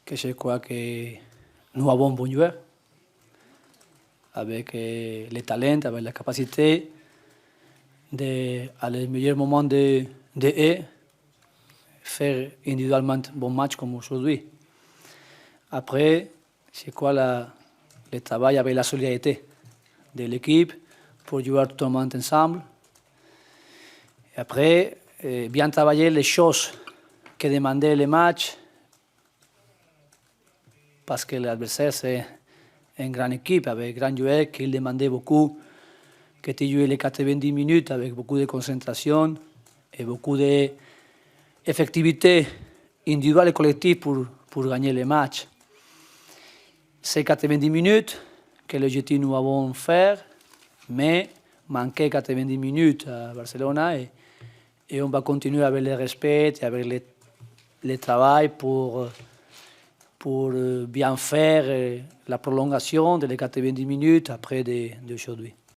que je crois que nous avons bon joueur, avec le talent, avec la capacité de, à les meilleurs moments de faire individuellement un bon match comme aujourd'hui. Après, c'est quoi le travail avec la solidarité de l'équipe pour jouer totalement ensemble. Et après, bien travailler les choses que demandaient les matchs, parce que l'adversaire, c'est une grande équipe avec grands joueurs qui demandaient beaucoup, que tu joues les 90 minutes avec beaucoup de concentration et beaucoup d'effectivité individuelle et collective pour gagner les matchs. C'est 90 minutes que l'objectif nous avons fait, mais manquait 90 minutes à Barcelone et on va continuer avec le respect et avec le travail pour bien faire la prolongation de les 90 minutes après d'aujourd'hui.